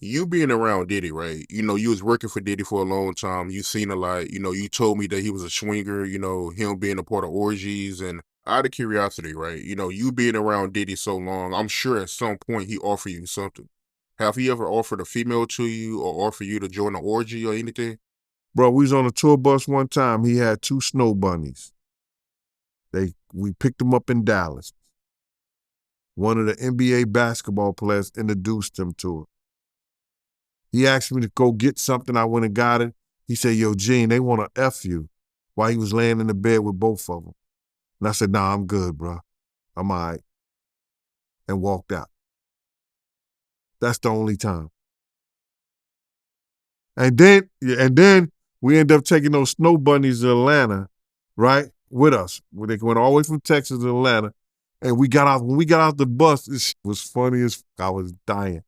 You being around Diddy, right? You was working for Diddy for a long time. You seen a lot. You told me that he was a swinger, him being a part of orgies. And out of curiosity, right? You being around Diddy so long, I'm sure at some point he offered you something. Have he ever offered a female to you or offered you to join an orgy or anything? Bro, we was on a tour bus one time. He had two snow bunnies. We picked them up in Dallas. One of the NBA basketball players introduced him to it. He asked me to go get something. I went and got it. He said, yo, Gene, they want to F you, while he was laying in the bed with both of them. And I said, nah, I'm good, bro. I'm all right. And walked out. That's the only time. And then we ended up taking those snow bunnies to Atlanta, right, with us. They went all the way from Texas to Atlanta. And when we got out the bus, it was funny as I was dying.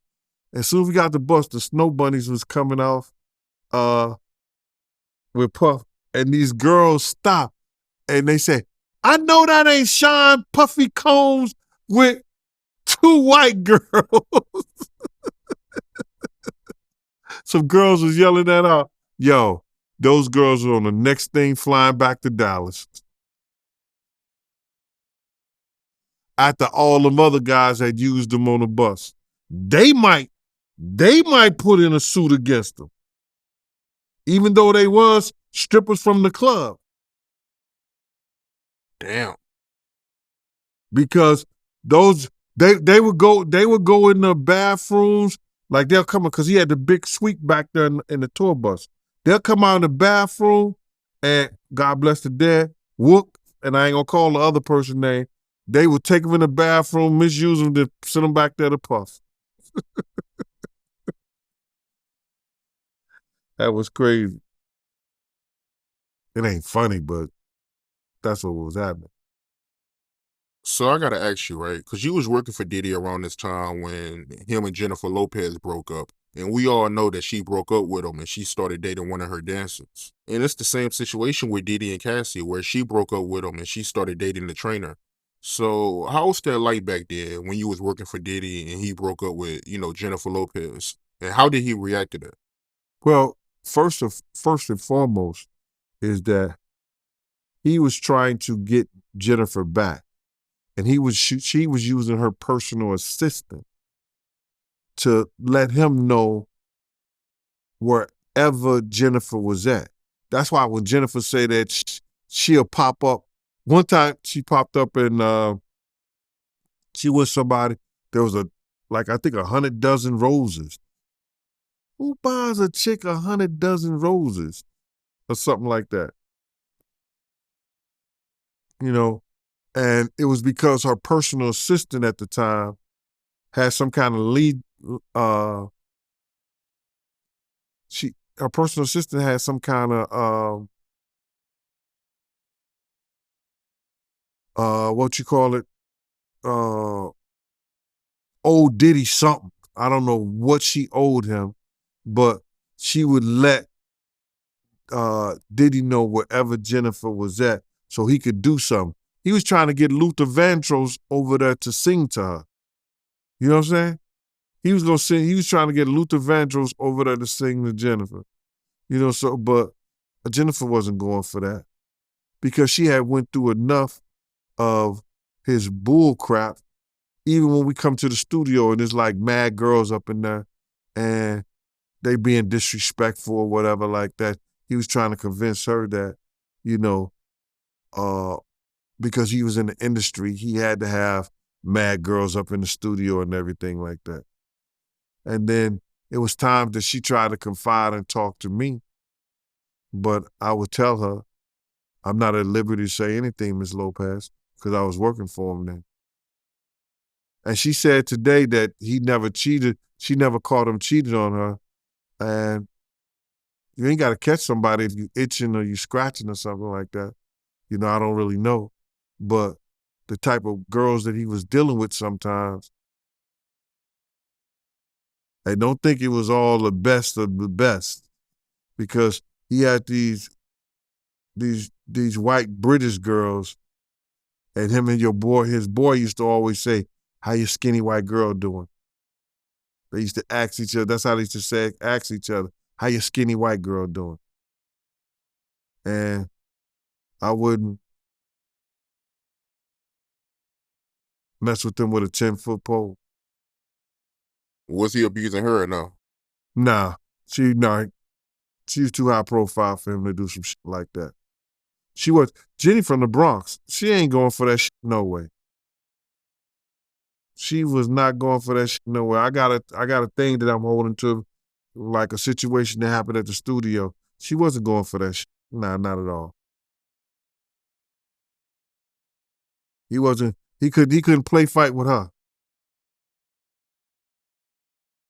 As soon as we got the bus, the snow bunnies was coming off uh, with Puff. And these girls stopped and they said, I know that ain't Sean Puffy Combs with two white girls. Some girls was yelling that out. Yo, those girls were on the next thing flying back to Dallas. After all them other guys had used them on the bus. They might put in a suit against them. Even though they was strippers from the club. Damn. Because those they would go in the bathrooms, like they'll come, because he had the big suite back there in the tour bus. They'll come out in the bathroom and God bless the dead, whoop, and I ain't gonna call the other person's name. They would take them in the bathroom, misuse them, to send them back there to Puff. That was crazy. It ain't funny, but that's what was happening. So I gotta ask you, right? Because you was working for Diddy around this time when him and Jennifer Lopez broke up. And we all know that she broke up with him and she started dating one of her dancers. And it's the same situation with Diddy and Cassie, where she broke up with him and she started dating the trainer. So how was that like back then when you was working for Diddy and he broke up with, Jennifer Lopez? And how did he react to that? Well, first and foremost is that he was trying to get Jennifer back, and she was using her personal assistant to let him know wherever Jennifer was at. That's why when Jennifer said that she'll pop up, one time she popped up and she was somebody, there was I think 100 dozen roses. Who buys a chick 100 dozen roses? Or something like that. And it was because her personal assistant at the time had some kind of lead. Her personal assistant had some kind of what you call it, owed Diddy something. I don't know what she owed him, but she would let Diddy know wherever Jennifer was at so he could do something. He was trying to get Luther Vandross over there to sing to her. You know what I'm saying? He was gonna sing. He was trying to get Luther Vandross over there to sing to Jennifer. But Jennifer wasn't going for that because she had went through enough of his bull crap. Even when we come to the studio and there's like mad girls up in there and they being disrespectful or whatever like that, he was trying to convince her that, because he was in the industry, he had to have mad girls up in the studio and everything like that. And then it was times that she tried to confide and talk to me, but I would tell her, I'm not at liberty to say anything, Ms. Lopez, because I was working for him then. And she said today that he never cheated. She never caught him cheated on her. And you ain't got to catch somebody if you itching or you scratching or something like that. I don't really know. But the type of girls that he was dealing with sometimes, I don't think it was all the best of the best, because he had these white British girls, and him and his boy used to always say, how your skinny white girl doing? They used to ask each other. That's how they used to say, ask each other, "How your skinny white girl doing?" And I wouldn't mess with them with a 10-foot pole. Was he abusing her or no? Nah, nah, she was too high profile for him to do some shit like that. She was Jenny from the Bronx. She ain't going for that shit, no way. She was not going for that shit, no way. I got a thing that I'm holding to, like a situation that happened at the studio. She wasn't going for that shit. Nah, not at all. He wasn't. He couldn't play fight with her.